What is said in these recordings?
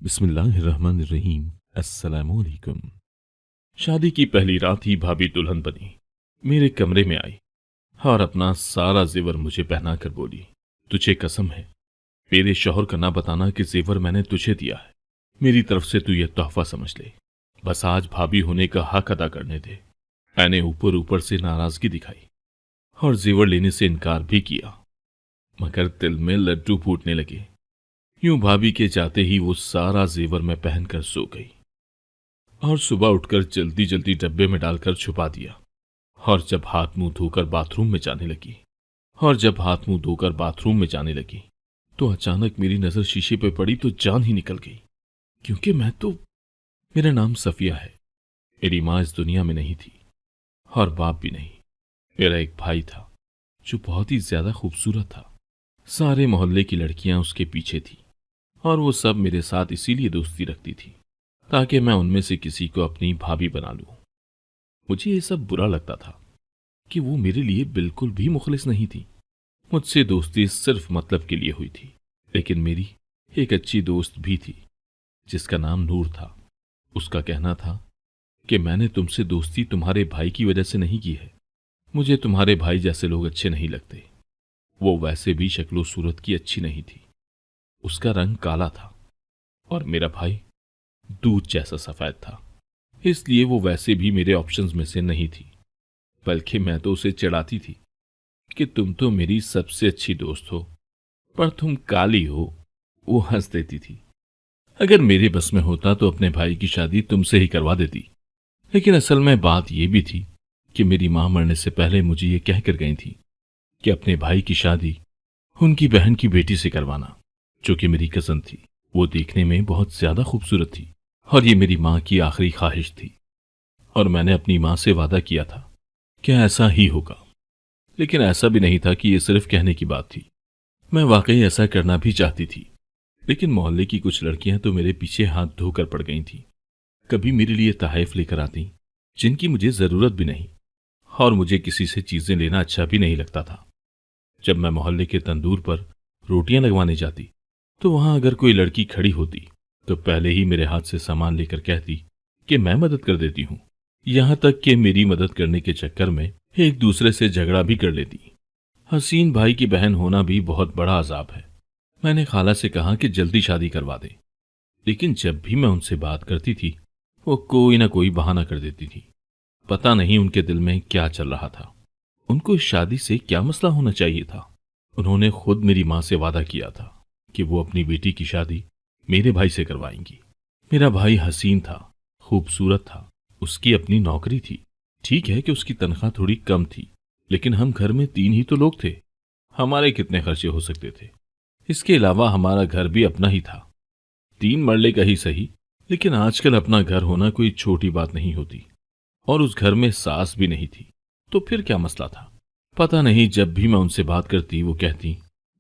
बिस्मिल्लाहिर्रहमानिर्रहीम। अस्सलामुअलैकुम। शादी की पहली रात ही भाभी दुल्हन बनी मेरे कमरे में आई और अपना सारा जेवर मुझे पहना कर बोली, तुझे कसम है मेरे शौहर का ना बताना कि जेवर मैंने तुझे दिया है। मेरी तरफ से तू ये तोहफा समझ ले। बस आज भाभी होने का हक अदा करने दे। मैंने ऊपर ऊपर से नाराजगी दिखाई और जेवर लेने से इनकार भी किया, मगर दिल में लड्डू फूटने लगे। यूं भाभी के जाते ही वो सारा जेवर में पहनकर सो गई और सुबह उठकर जल्दी जल्दी डब्बे में डालकर छुपा दिया। और जब हाथ मुंह धोकर बाथरूम में जाने लगी तो अचानक मेरी नजर शीशे पे पड़ी तो जान ही निकल गई, क्योंकि मेरा नाम सफिया है। मेरी माँ इस दुनिया में नहीं थी और बाप भी नहीं। मेरा एक भाई था जो बहुत ही ज्यादा खूबसूरत था। सारे मोहल्ले की लड़कियां उसके पीछे थी और वो सब मेरे साथ इसीलिए दोस्ती रखती थी ताकि मैं उनमें से किसी को अपनी भाभी बना लूं। मुझे ये सब बुरा लगता था कि वो मेरे लिए बिल्कुल भी मुखलिस नहीं थी। मुझसे दोस्ती सिर्फ मतलब के लिए हुई थी। लेकिन मेरी एक अच्छी दोस्त भी थी जिसका नाम नूर था। उसका कहना था कि मैंने तुमसे दोस्ती तुम्हारे भाई की वजह से नहीं की है। मुझे तुम्हारे भाई जैसे लोग अच्छे नहीं लगते। वो वैसे भी शक्लो सूरत की अच्छी नहीं थी। उसका रंग काला था और मेरा भाई दूध जैसा सफेद था, इसलिए वो वैसे भी मेरे ऑप्शंस में से नहीं थी। बल्कि मैं तो उसे चिढ़ाती थी कि तुम तो मेरी सबसे अच्छी दोस्त हो, पर तुम काली हो। वो हंस देती थी। अगर मेरे बस में होता तो अपने भाई की शादी तुमसे ही करवा देती। लेकिन असल में बात यह भी थी कि मेरी मां मरने से पहले मुझे ये कहकर गई थी कि अपने भाई की शादी उनकी बहन की बेटी से करवाना, जो कि मेरी कजन थी। वो देखने में बहुत ज्यादा खूबसूरत थी और ये मेरी मां की आखिरी ख्वाहिश थी। और मैंने अपनी मां से वादा किया था कि ऐसा ही होगा। लेकिन ऐसा भी नहीं था कि ये सिर्फ कहने की बात थी। मैं वाकई ऐसा करना भी चाहती थी। लेकिन मोहल्ले की कुछ लड़कियां तो मेरे पीछे हाथ धोकर पड़ गई थीं। कभी मेरे लिए तोहफे लेकर आती जिनकी मुझे जरूरत भी नहीं, और मुझे किसी से चीजें लेना अच्छा भी नहीं लगता था। जब मैं मोहल्ले के तंदूर पर रोटियां लगवाने जाती तो वहां अगर कोई लड़की खड़ी होती तो पहले ही मेरे हाथ से सामान लेकर कहती कि मैं मदद कर देती हूं। यहां तक कि मेरी मदद करने के चक्कर में एक दूसरे से झगड़ा भी कर लेती। हसीन भाई की बहन होना भी बहुत बड़ा अजाब है। मैंने खाला से कहा कि जल्दी शादी करवा दे, लेकिन जब भी मैं उनसे बात करती थी वो कोई ना कोई बहाना कर देती थी। पता नहीं उनके दिल में क्या चल रहा था। उनको इस शादी से क्या मसला होना चाहिए था। उन्होंने खुद मेरी मां से वादा किया था कि वो अपनी बेटी की शादी मेरे भाई से करवाएंगी। मेरा भाई हसीन था, खूबसूरत था, उसकी अपनी नौकरी थी। ठीक है कि उसकी तनख्वाह थोड़ी कम थी, लेकिन हम घर में 3 ही तो लोग थे। हमारे कितने खर्चे हो सकते थे। इसके अलावा हमारा घर भी अपना ही था, 3 मरले का ही सही, लेकिन आजकल अपना घर होना कोई छोटी बात नहीं होती। और उस घर में सास भी नहीं थी, तो फिर क्या मसला था। पता नहीं, जब भी मैं उनसे बात करती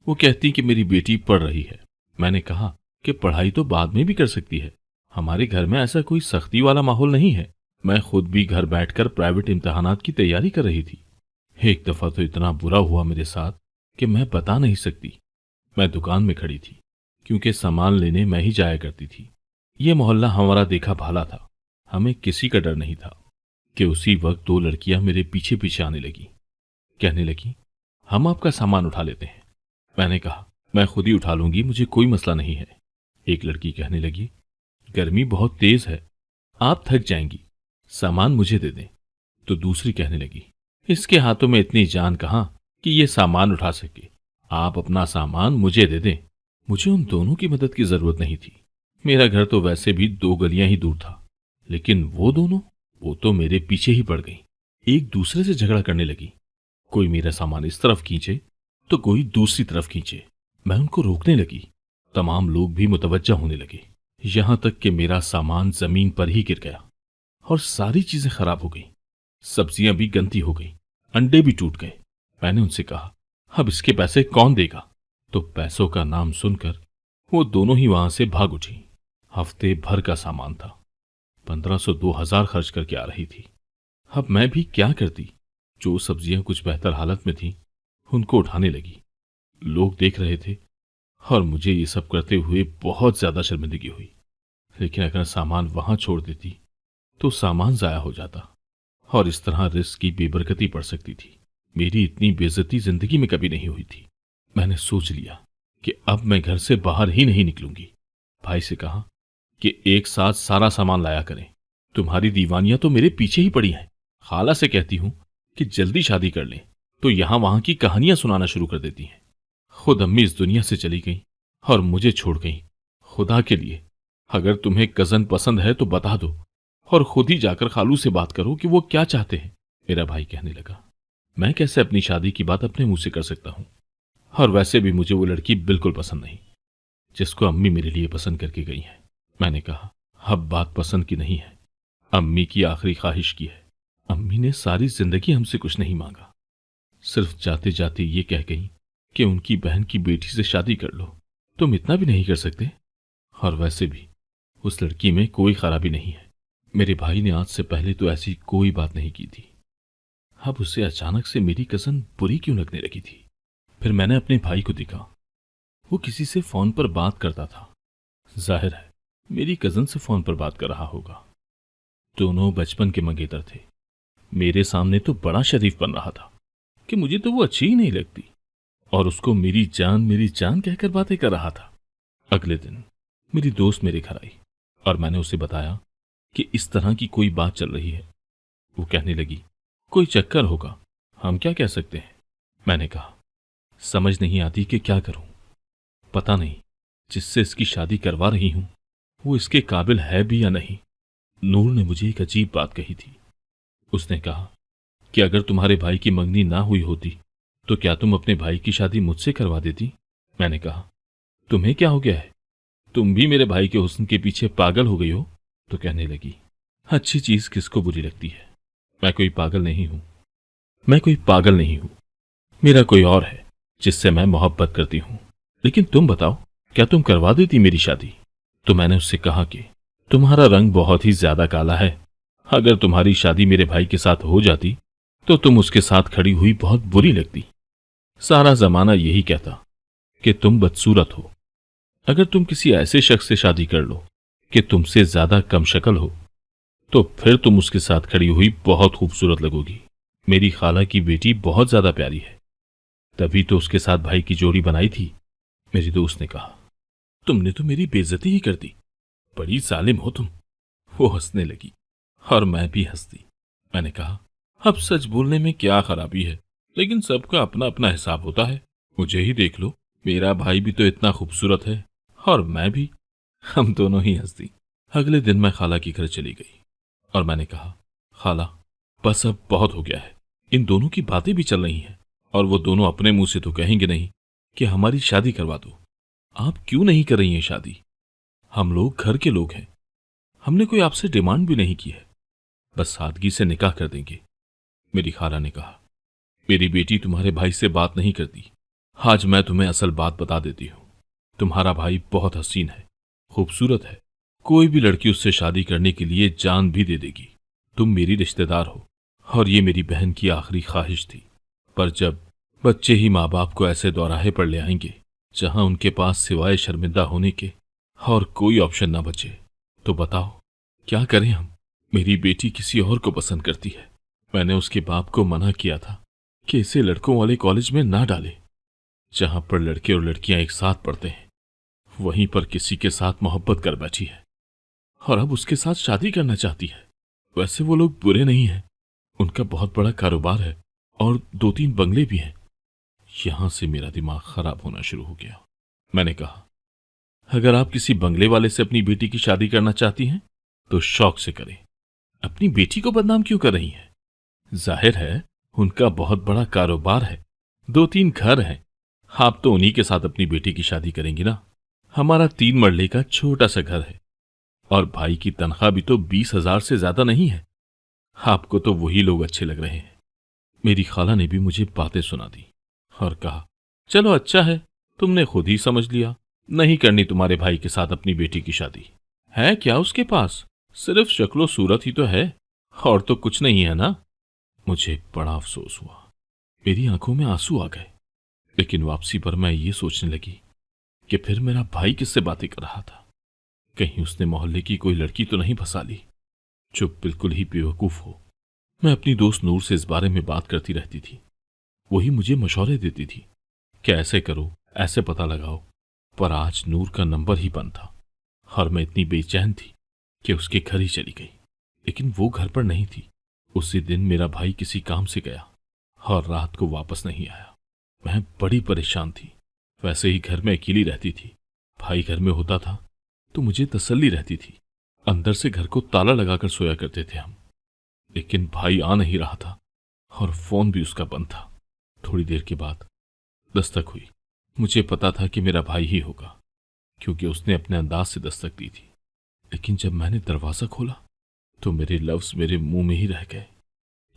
वो कहती कि मेरी बेटी पढ़ रही है। मैंने कहा कि पढ़ाई तो बाद में भी कर सकती है, हमारे घर में ऐसा कोई सख्ती वाला माहौल नहीं है। मैं खुद भी घर बैठकर प्राइवेट इम्तिहानात की तैयारी कर रही थी। एक दफा तो इतना बुरा हुआ मेरे साथ कि मैं बता नहीं सकती। मैं दुकान में खड़ी थी, क्योंकि सामान लेने मैं ही जाया करती थी। ये मोहल्ला हमारा देखा भाला था, हमें किसी का डर नहीं था कि उसी वक्त 2 लड़कियां मेरे पीछे पीछे आने लगी। कहने लगी, हम आपका सामान उठा लेते हैं। मैंने कहा, मैं खुद ही उठा लूंगी, मुझे कोई मसला नहीं है। एक लड़की कहने लगी, गर्मी बहुत तेज है, आप थक जाएंगी, सामान मुझे दे दें। तो दूसरी कहने लगी, इसके हाथों में इतनी जान कहां कि ये सामान उठा सके, आप अपना सामान मुझे दे दें। मुझे उन दोनों की मदद की जरूरत नहीं थी। मेरा घर तो वैसे भी 2 गलियां ही दूर था। लेकिन वो दोनों, वो तो मेरे पीछे ही पड़ गई। एक दूसरे से झगड़ा करने लगी। कोई मेरा सामान इस तरफ खींचे तो कोई दूसरी तरफ खींचे। मैं उनको रोकने लगी। तमाम लोग भी मुतवज्जा होने लगे, यहां तक कि मेरा सामान जमीन पर ही गिर गया और सारी चीजें खराब हो गई। सब्जियां भी गंदी हो गई, अंडे भी टूट गए। मैंने उनसे कहा, अब इसके पैसे कौन देगा। तो पैसों का नाम सुनकर वो दोनों ही वहां से भाग उठी। हफ्ते भर का सामान था, 1500-2000 खर्च करके आ रही थी। अब मैं भी क्या करती। जो सब्जियां कुछ बेहतर हालत में थीं, उनको उठाने लगी। लोग देख रहे थे और मुझे ये सब करते हुए बहुत ज्यादा शर्मिंदगी हुई। लेकिन अगर सामान वहां छोड़ देती तो सामान जाया हो जाता और इस तरह रिस्क की बेबरकती पड़ सकती थी। मेरी इतनी बेइज्जती जिंदगी में कभी नहीं हुई थी। मैंने सोच लिया कि अब मैं घर से बाहर ही नहीं निकलूंगी। भाई से कहा कि एक साथ सारा सामान लाया करें। तुम्हारी दीवानियां तो मेरे पीछे ही पड़ी हैं। खाला से कहती हूं कि जल्दी शादी कर लें तो यहां वहां की कहानियां सुनाना शुरू कर देती हैं। खुद अम्मी इस दुनिया से चली गई और मुझे छोड़ गई। खुदा के लिए अगर तुम्हें कजन पसंद है तो बता दो और खुद ही जाकर खालू से बात करो कि वो क्या चाहते हैं। मेरा भाई कहने लगा, मैं कैसे अपनी शादी की बात अपने मुंह से कर सकता हूं, और वैसे भी मुझे वो लड़की बिल्कुल पसंद नहीं जिसको अम्मी मेरे लिए पसंद करके गई है। मैंने कहा, अब बात पसंद की नहीं है, अम्मी की आखिरी ख्वाहिश की है। अम्मी ने सारी जिंदगी हमसे कुछ नहीं मांगा, सिर्फ जाते जाते ये कह गई कि उनकी बहन की बेटी से शादी कर लो। तुम इतना भी नहीं कर सकते? और वैसे भी उस लड़की में कोई खराबी नहीं है। मेरे भाई ने आज से पहले तो ऐसी कोई बात नहीं की थी। अब उसे अचानक से मेरी कज़न बुरी क्यों लगने लगी थी? फिर मैंने अपने भाई को देखा, वो किसी से फोन पर बात करता था। जाहिर है मेरी कज़न से फोन पर बात कर रहा होगा। दोनों बचपन के मंगेतर थे। मेरे सामने तो बड़ा शरीफ बन रहा था कि मुझे तो वो अच्छी ही नहीं लगती, और उसको मेरी जान कहकर बातें कर रहा था। अगले दिन मेरी दोस्त मेरे घर आई और मैंने उसे बताया कि इस तरह की कोई बात चल रही है। वो कहने लगी, कोई चक्कर होगा, हम क्या कह सकते हैं। मैंने कहा, समझ नहीं आती कि क्या करूं। पता नहीं जिससे इसकी शादी करवा रही हूं वो इसके काबिल है भी या नहीं। नूर ने मुझे एक अजीब बात कही थी। उसने कहा कि अगर तुम्हारे भाई की मंगनी ना हुई होती तो क्या तुम अपने भाई की शादी मुझसे करवा देती। मैंने कहा, तुम्हें क्या हो गया है, तुम भी मेरे भाई के हुस्न के पीछे पागल हो गई हो। तो कहने लगी, अच्छी चीज किसको बुरी लगती है, मैं कोई पागल नहीं हूं। मैं कोई पागल नहीं हूं, मेरा कोई और है जिससे मैं मोहब्बत करती हूं। लेकिन तुम बताओ, क्या तुम करवा देती मेरी शादी? तो मैंने उससे कहा कि तुम्हारा रंग बहुत ही ज्यादा काला है, अगर तुम्हारी शादी मेरे भाई के साथ हो जाती तो तुम उसके साथ खड़ी हुई बहुत बुरी लगती। सारा जमाना यही कहता कि तुम बदसूरत हो। अगर तुम किसी ऐसे शख्स से शादी कर लो कि तुमसे ज्यादा कम शक्ल हो तो फिर तुम उसके साथ खड़ी हुई बहुत खूबसूरत लगोगी। मेरी खाला की बेटी बहुत ज्यादा प्यारी है, तभी तो उसके साथ भाई की जोड़ी बनाई थी। मेरी दोस्त ने कहा, तुमने तो मेरी बेइज्जती ही कर दी, बड़ी जालिम हो तुम। वो हंसने लगी और मैं भी हंस दी। मैंने कहा, अब सच बोलने में क्या खराबी है, लेकिन सबका अपना अपना हिसाब होता है। मुझे ही देख लो, मेरा भाई भी तो इतना खूबसूरत है और मैं भी। हम दोनों ही हंस दी। अगले दिन मैं खाला के घर चली गई और मैंने कहा, खाला बस अब बहुत हो गया है, इन दोनों की बातें भी चल रही हैं और वो दोनों अपने मुंह से तो कहेंगे नहीं कि हमारी शादी करवा दो। आप क्यों नहीं कर रही हैं शादी? हम लोग घर के लोग हैं, हमने कोई आपसे डिमांड भी नहीं की है, बस सादगी से निकाह कर देंगे। मेरी खाला ने कहा, मेरी बेटी तुम्हारे भाई से बात नहीं करती। आज मैं तुम्हें असल बात बता देती हूं। तुम्हारा भाई बहुत हसीन है, खूबसूरत है, कोई भी लड़की उससे शादी करने के लिए जान भी दे देगी। तुम मेरी रिश्तेदार हो और ये मेरी बहन की आखिरी ख्वाहिश थी, पर जब बच्चे ही माँ बाप को ऐसे दौराहे पर ले आएंगे जहां उनके पास सिवाय शर्मिंदा होने के और कोई ऑप्शन ना बचे, तो बताओ क्या करें हम। मेरी बेटी किसी और को पसंद करती है। मैंने उसके बाप को मना किया था कि इसे लड़कों वाले कॉलेज में ना डाले जहां पर लड़के और लड़कियां एक साथ पढ़ते हैं। वहीं पर किसी के साथ मोहब्बत कर बैठी है और अब उसके साथ शादी करना चाहती है। वैसे वो लोग बुरे नहीं हैं, उनका बहुत बड़ा कारोबार है और 2-3 बंगले भी हैं। यहां से मेरा दिमाग खराब होना शुरू हो गया। मैंने कहा, अगर आप किसी बंगले वाले से अपनी बेटी की शादी करना चाहती हैं तो शौक से करें, अपनी बेटी को बदनाम क्यों कर रही हैं? जाहिर है उनका बहुत बड़ा कारोबार है, 2-3 घर हैं, आप तो उन्हीं के साथ अपनी बेटी की शादी करेंगी ना। हमारा 3 मरले का छोटा सा घर है और भाई की तनख्वाह भी तो 20,000 से ज्यादा नहीं है। आपको तो वही लोग अच्छे लग रहे हैं। मेरी खाला ने भी मुझे बातें सुना दी और कहा, चलो अच्छा है, तुमने खुद ही समझ लिया, नहीं करनी तुम्हारे भाई के साथ अपनी बेटी की शादी। है क्या उसके पास? सिर्फ शक्लो सूरत ही तो है, और तो कुछ नहीं है ना। मुझे बड़ा अफसोस हुआ, मेरी आंखों में आंसू आ गए। लेकिन वापसी पर मैं ये सोचने लगी कि फिर मेरा भाई किससे बातें कर रहा था। कहीं उसने मोहल्ले की कोई लड़की तो नहीं फंसा ली जो बिल्कुल ही बेवकूफ हो। मैं अपनी दोस्त नूर से इस बारे में बात करती रहती थी। वही मुझे मशवरे देती थी कि ऐसे करो, ऐसे पता लगाओ। पर आज नूर का नंबर ही बंद था और मैं इतनी बेचैन थी कि उसके घर ही चली गई। लेकिन वो घर पर नहीं थी। उसी दिन मेरा भाई किसी काम से गया और रात को वापस नहीं आया। मैं बड़ी परेशान थी। वैसे ही घर में अकेली रहती थी। भाई घर में होता था तो मुझे तसल्ली रहती थी। अंदर से घर को ताला लगाकर सोया करते थे हम। लेकिन भाई आ नहीं रहा था और फोन भी उसका बंद था। थोड़ी देर के बाद दस्तक हुई। मुझे पता था कि मेरा भाई ही होगा क्योंकि उसने अपने अंदाज से दस्तक दी थी। लेकिन जब मैंने दरवाजा खोला तो मेरे लफ्ज मेरे मुंह में ही रह गए।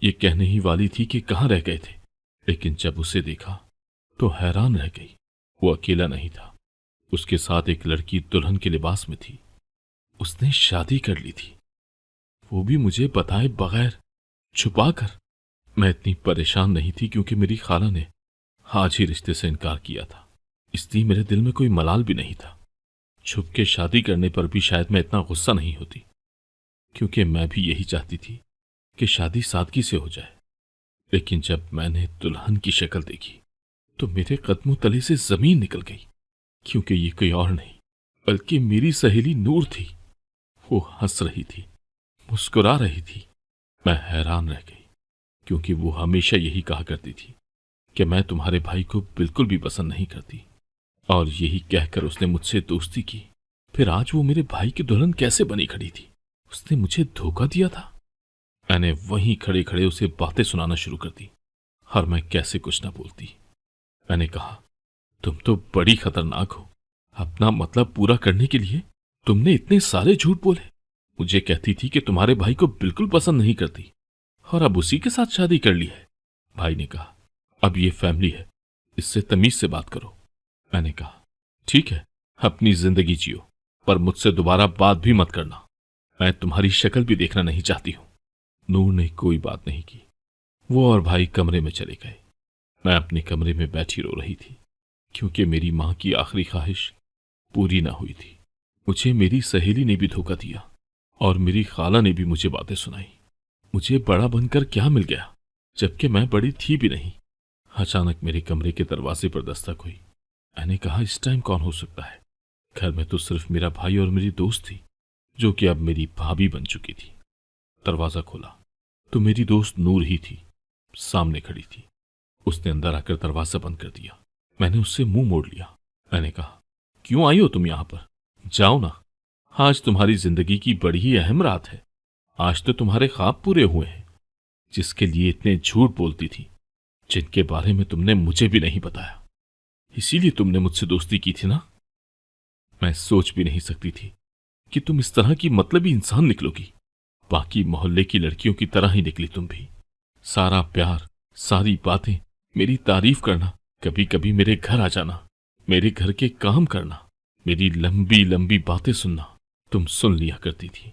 ये कहने ही वाली थी कि कहाँ रह गए थे, लेकिन जब उसे देखा तो हैरान रह गई। वो अकेला नहीं था, उसके साथ एक लड़की दुल्हन के लिबास में थी। उसने शादी कर ली थी, वो भी मुझे बताए बगैर, छुपा कर। मैं इतनी परेशान नहीं थी क्योंकि मेरी खाला ने आज ही रिश्ते से इनकार किया था, इसलिए मेरे दिल में कोई मलाल भी नहीं था। छुप के शादी करने पर भी शायद मैं इतना गुस्सा नहीं होती, क्योंकि मैं भी यही चाहती थी कि शादी सादगी से हो जाए। लेकिन जब मैंने दुल्हन की शक्ल देखी तो मेरे कदमों तले से जमीन निकल गई, क्योंकि ये कोई और नहीं बल्कि मेरी सहेली नूर थी। वो हंस रही थी, मुस्कुरा रही थी। मैं हैरान रह गई क्योंकि वो हमेशा यही कहा करती थी कि मैं तुम्हारे भाई को बिल्कुल भी पसंद नहीं करती, और यही कहकर उसने मुझसे दोस्ती की। फिर आज वो मेरे भाई की दुल्हन कैसे बनी खड़ी थी? उसने मुझे धोखा दिया था। मैंने वहीं खड़े खड़े उसे बातें सुनाना शुरू कर दी और मैं कैसे कुछ ना बोलती। मैंने कहा, तुम तो बड़ी खतरनाक हो। अपना मतलब पूरा करने के लिए तुमने इतने सारे झूठ बोले। मुझे कहती थी कि तुम्हारे भाई को बिल्कुल पसंद नहीं करती और अब उसी के साथ शादी कर ली है। भाई ने कहा, अब ये फैमिली है, इससे तमीज से बात करो। मैंने कहा, ठीक है, अपनी जिंदगी जियो, पर मुझसे दोबारा बात भी मत करना। मैं तुम्हारी शक्ल भी देखना नहीं चाहती हूं। नूर ने कोई बात नहीं की। वो और भाई कमरे में चले गए। मैं अपने कमरे में बैठी रो रही थी क्योंकि मेरी मां की आखिरी ख्वाहिश पूरी ना हुई थी। मुझे मेरी सहेली ने भी धोखा दिया और मेरी खाला ने भी मुझे बातें सुनाई। मुझे बड़ा बनकर क्या मिल गया, जबकि मैं बड़ी थी भी नहीं। अचानक मेरे कमरे के दरवाजे पर दस्तक हुई। मैंने कहा, इस टाइम कौन हो सकता है? घर में तो सिर्फ मेरा भाई और मेरी दोस्त थी, जो कि अब मेरी भाभी बन चुकी थी। दरवाजा खोला तो मेरी दोस्त नूर ही थी, सामने खड़ी थी। उसने अंदर आकर दरवाजा बंद कर दिया। मैंने उससे मुंह मोड़ लिया। मैंने कहा, क्यों आई हो तुम यहां पर? जाओ ना, आज तुम्हारी जिंदगी की बड़ी ही अहम रात है। आज तो तुम्हारे ख्वाब पूरे हुए हैं, जिसके लिए इतने झूठ बोलती थी, जिनके बारे में तुमने मुझे भी नहीं बताया। इसीलिए तुमने मुझसे दोस्ती की थी ना? मैं सोच भी नहीं सकती थी कि तुम इस तरह की मतलबी इंसान निकलोगी। बाकी मोहल्ले की लड़कियों की तरह ही निकली तुम भी। सारा प्यार, सारी बातें, मेरी तारीफ करना, कभी कभी मेरे घर आ जाना, मेरे घर के काम करना, मेरी लंबी लंबी बातें सुनना तुम सुन लिया करती थी।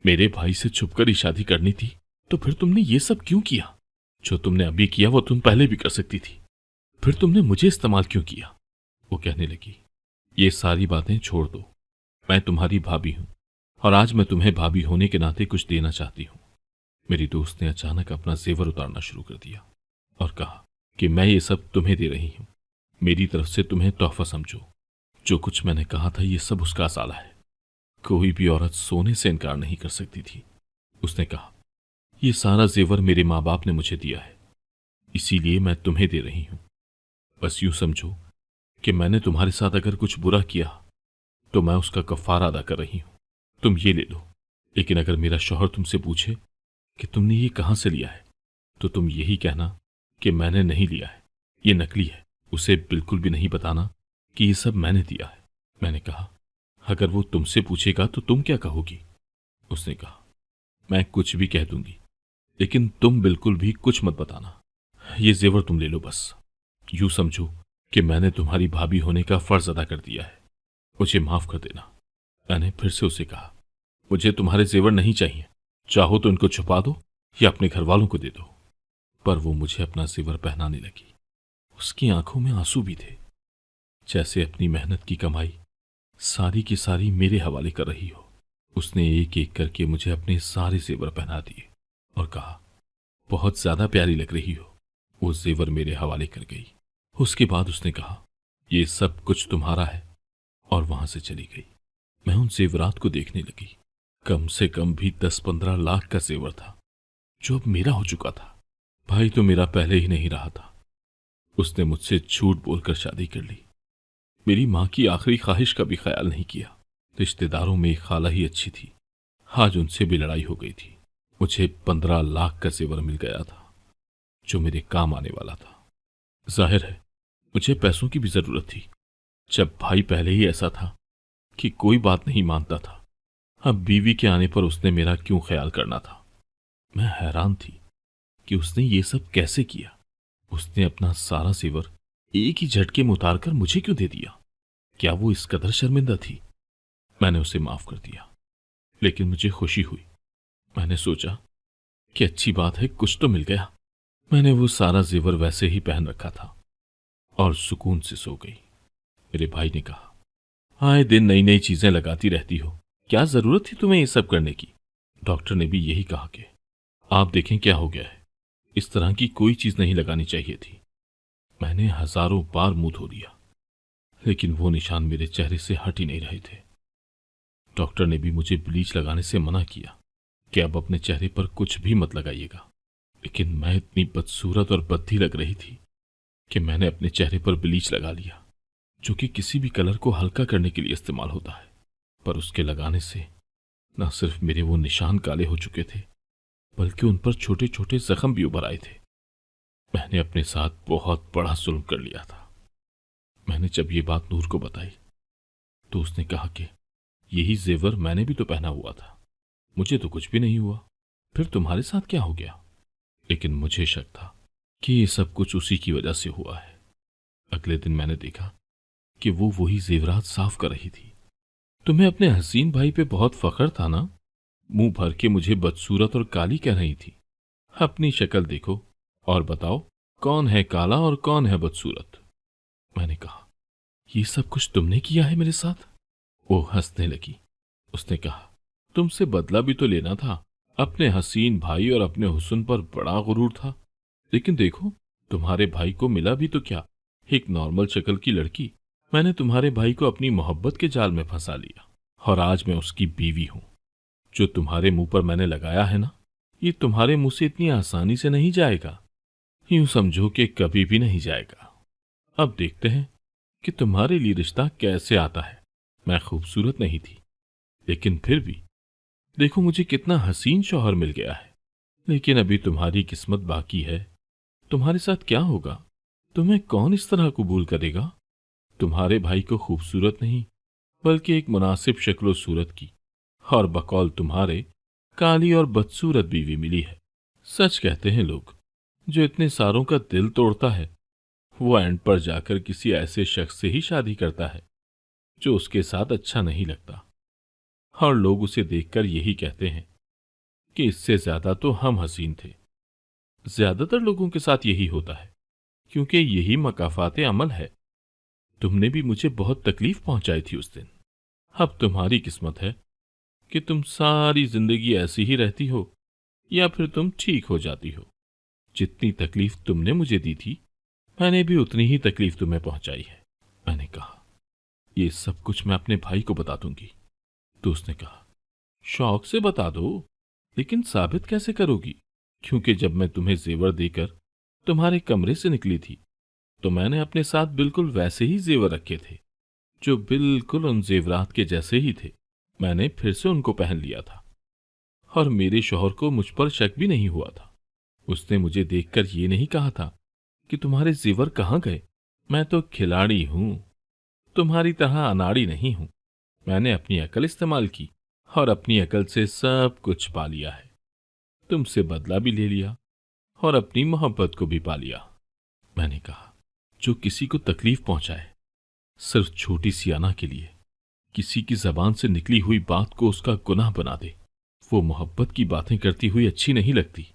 मेरे भाई से छुपकर ही शादी करनी थी तो फिर तुमने ये सब क्यों किया? जो तुमने अभी किया वो तुम पहले भी कर सकती थी। फिर तुमने मुझे इस्तेमाल क्यों किया? वो कहने लगी, ये सारी बातें छोड़ दो। मैं तुम्हारी भाभी हूं और आज मैं तुम्हें भाभी होने के नाते कुछ देना चाहती हूं। मेरी दोस्त ने अचानक अपना जेवर उतारना शुरू कर दिया और कहा कि मैं ये सब तुम्हें दे रही हूं, मेरी तरफ से तुम्हें तोहफा समझो। जो कुछ मैंने कहा था ये सब उसका साला है। कोई भी औरत सोने से इनकार नहीं कर सकती थी। उसने कहा, ये सारा जेवर मेरे माँ बाप ने मुझे दिया है, इसीलिए मैं तुम्हें दे रही हूं। बस यूं समझो कि मैंने तुम्हारे साथ अगर कुछ बुरा किया तो मैं उसका कफारा अदा कर रही हूं। तुम ये ले लो, लेकिन अगर मेरा शौहर तुमसे पूछे कि तुमने ये कहां से लिया है तो तुम यही कहना कि मैंने नहीं लिया है, ये नकली है। उसे बिल्कुल भी नहीं बताना कि ये सब मैंने दिया है। मैंने कहा, अगर वो तुमसे पूछेगा तो तुम क्या कहोगी? उसने कहा, मैं कुछ भी कह दूंगी, लेकिन तुम बिल्कुल भी कुछ मत बताना। ये जेवर तुम ले लो। बस यूं समझो कि मैंने तुम्हारी भाभी होने का फर्ज अदा कर दिया है। मुझे माफ कर देना। मैंने फिर से उसे कहा, मुझे तुम्हारे जेवर नहीं चाहिए, चाहो तो इनको छुपा दो या अपने घर वालों को दे दो। पर वो मुझे अपना जेवर पहनाने लगी। उसकी आंखों में आंसू भी थे, जैसे अपनी मेहनत की कमाई सारी की सारी मेरे हवाले कर रही हो। उसने एक एक करके मुझे अपने सारे जेवर पहना दिए और कहा, बहुत ज्यादा प्यारी लग रही हो। वो जेवर मेरे हवाले कर गई। उसके बाद उसने कहा, ये सब कुछ तुम्हारा है, और वहां से चली गई। मैं उन जेवरात को देखने लगी। कम से कम भी 10-15 लाख का जेवर था, जो अब मेरा हो चुका था। भाई तो मेरा पहले ही नहीं रहा था। उसने मुझसे झूठ बोलकर शादी कर ली। मेरी मां की आखिरी ख्वाहिश का भी ख्याल नहीं किया। रिश्तेदारों में एक खाला ही अच्छी थी, आज उनसे भी लड़ाई हो गई थी। मुझे 15 लाख का जेवर मिल गया था, जो मेरे काम आने वाला था। जाहिर है मुझे पैसों की भी जरूरत थी। जब भाई पहले ही ऐसा था कि कोई बात नहीं मानता था, अब बीवी के आने पर उसने मेरा क्यों ख्याल करना था। मैं हैरान थी कि उसने ये सब कैसे किया। उसने अपना सारा जेवर एक ही झटके में उतार कर मुझे क्यों दे दिया? क्या वो इस कदर शर्मिंदा थी? मैंने उसे माफ कर दिया, लेकिन मुझे खुशी हुई। मैंने सोचा कि अच्छी बात है, कुछ तो मिल गया। मैंने वो सारा जेवर वैसे ही पहन रखा था और सुकून से सो गई। मेरे भाई ने कहा, आए दिन नई नई चीजें लगाती रहती हो, क्या जरूरत थी तुम्हें ये सब करने की? डॉक्टर ने भी यही कहा कि आप देखें क्या हो गया है, इस तरह की कोई चीज नहीं लगानी चाहिए थी। मैंने हजारों बार मुंह धो लिया, लेकिन वो निशान मेरे चेहरे से हट ही नहीं रहे थे। डॉक्टर ने भी मुझे ब्लीच लगाने से मना किया कि अब अपने चेहरे पर कुछ भी मत लगाइएगा, लेकिन मैं इतनी बदसूरत और बद्दी लग रही थी कि मैंने अपने चेहरे पर ब्लीच लगा लिया, जो कि किसी भी कलर को हल्का करने के लिए इस्तेमाल होता है। पर उसके लगाने से न सिर्फ मेरे वो निशान काले हो चुके थे, बल्कि उन पर छोटे छोटे जख्म भी उभर आए थे। मैंने अपने साथ बहुत बड़ा जुल्म कर लिया था। मैंने जब ये बात नूर को बताई तो उसने कहा कि यही जेवर मैंने भी तो पहना हुआ था, मुझे तो कुछ भी नहीं हुआ, फिर तुम्हारे साथ क्या हो गया? लेकिन मुझे शक था कि ये सब कुछ उसी की वजह से हुआ है। अगले दिन मैंने देखा कि वो वही जेवरात साफ कर रही थी। तुम्हें अपने हसीन भाई पे बहुत फख्र था ना? मुंह भर के मुझे बदसूरत और काली कह रही थी। अपनी शक्ल देखो और बताओ, कौन है काला और कौन है बदसूरत? मैंने कहा, ये सब कुछ तुमने किया है मेरे साथ? वो हंसने लगी। उसने कहा, तुमसे बदला भी तो लेना था। अपने हसीन भाई और अपने हुस्न पर बड़ा गुरूर था, लेकिन देखो तुम्हारे भाई को मिला भी तो क्या, एक नॉर्मल शक्ल की लड़की। मैंने तुम्हारे भाई को अपनी मोहब्बत के जाल में फंसा लिया, और आज मैं उसकी बीवी हूं। जो तुम्हारे मुंह पर मैंने लगाया है ना, ये तुम्हारे मुंह से इतनी आसानी से नहीं जाएगा। यूं समझो कि कभी भी नहीं जाएगा। अब देखते हैं कि तुम्हारे लिए रिश्ता कैसे आता है। मैं खूबसूरत नहीं थी, लेकिन फिर भी देखो मुझे कितना हसीन शौहर मिल गया है। लेकिन अभी तुम्हारी किस्मत बाकी है। तुम्हारे साथ क्या होगा? तुम्हें कौन इस तरह कबूल करेगा? तुम्हारे भाई को खूबसूरत नहीं, बल्कि एक मुनासिब शक्लो सूरत की और बकौल तुम्हारे काली और बदसूरत बीवी मिली है। सच कहते हैं लोग, जो इतने सारों का दिल तोड़ता है वो एंड पर जाकर किसी ऐसे शख्स से ही शादी करता है जो उसके साथ अच्छा नहीं लगता, और लोग उसे देखकर यही कहते हैं कि इससे ज्यादा तो हम हसीन थे। ज्यादातर लोगों के साथ यही होता है, क्योंकि यही मकाफाते अमल है। तुमने भी मुझे बहुत तकलीफ पहुंचाई थी उस दिन। अब तुम्हारी किस्मत है कि तुम सारी जिंदगी ऐसी ही रहती हो, या फिर तुम ठीक हो जाती हो। जितनी तकलीफ तुमने मुझे दी थी, मैंने भी उतनी ही तकलीफ तुम्हें पहुंचाई है। मैंने कहा, ये सब कुछ मैं अपने भाई को बता दूंगी। तो उसने कहा, शौक से बता दो, लेकिन साबित कैसे करोगी? क्योंकि जब मैं तुम्हें जेवर देकर तुम्हारे कमरे से निकली थी, तो मैंने अपने साथ बिल्कुल वैसे ही जेवर रखे थे, जो बिल्कुल उन जेवरात के जैसे ही थे। मैंने फिर से उनको पहन लिया था, और मेरे शौहर को मुझ पर शक भी नहीं हुआ था। उसने मुझे देखकर ये नहीं कहा था कि तुम्हारे जेवर कहाँ गए। मैं तो खिलाड़ी हूं, तुम्हारी तरह अनाड़ी नहीं हूं। मैंने अपनी अकल इस्तेमाल की और अपनी अकल से सब कुछ पा लिया है। तुमसे बदला भी ले लिया और अपनी मोहब्बत को भी पा लिया। मैंने कहा, जो किसी को तकलीफ पहुंचाए, सिर्फ छोटी सी अना के लिए किसी की जबान से निकली हुई बात को उसका गुनाह बना दे, वो मोहब्बत की बातें करती हुई अच्छी नहीं लगती।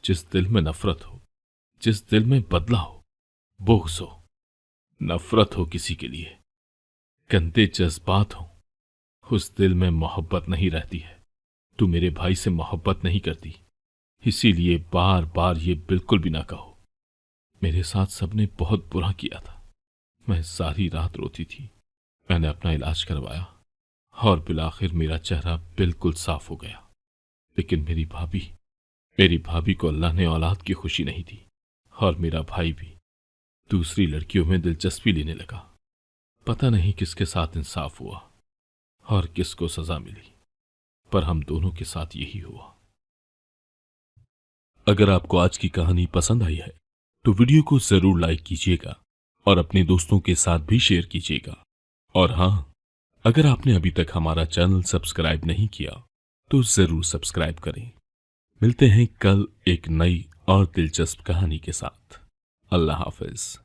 जिस दिल में नफरत हो, जिस दिल में बदला हो, बुग़्ज़ हो, नफरत हो किसी के लिए, गंदे जज्बात हों, उस दिल में मोहब्बत नहीं रहती है। तू मेरे भाई से मोहब्बत नहीं करती, इसीलिए बार बार ये बिल्कुल भी ना कहो। मेरे साथ सबने बहुत बुरा किया था, मैं सारी रात रोती थी। मैंने अपना इलाज करवाया और बिलाखिर मेरा चेहरा बिल्कुल साफ हो गया। लेकिन मेरी भाभी को अल्लाह ने औलाद की खुशी नहीं दी और मेरा भाई भी दूसरी लड़कियों में दिलचस्पी लेने लगा। पता नहीं किसके साथ इंसाफ हुआ और किसको सजा मिली, पर हम दोनों के साथ यही हुआ। अगर आपको आज की कहानी पसंद आई है तो वीडियो को जरूर लाइक कीजिएगा और अपने दोस्तों के साथ भी शेयर कीजिएगा। और हाँ, अगर आपने अभी तक हमारा चैनल सब्सक्राइब नहीं किया तो जरूर सब्सक्राइब करें। मिलते हैं कल एक नई और दिलचस्प कहानी के साथ। अल्लाह हाफिज।